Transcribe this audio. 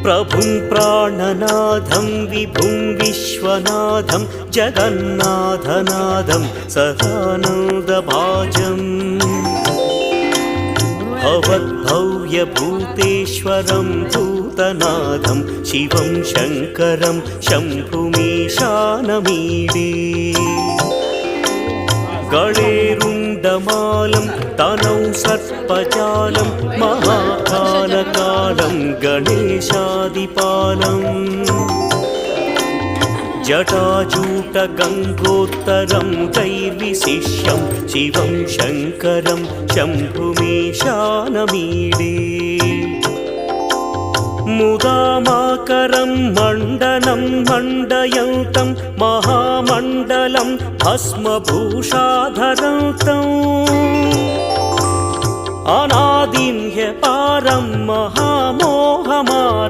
प्रभुं प्राणनाथं विभुं विश्वनाथं जगन्नाथनाथं सदानन्दभाजम् भवद्भव्यभूतेश्वरं भूतनाथं शिवं शङ्करं शम्भुमीशानमीडे गणेरुण्डमालं तनौ सर्पजालं महाकालकालं गणेशादिपालम् जटाजूटगङ्गोत्तरं दैर्विशिष्यं शिवं शङ्करं शम्भुमीशानमीडे मुदामाकरं मण्डनं मण्डयन्तं महामण्डलं भस्मभूषाधरन्तम् अनादिं ह्यपारं महामोहमार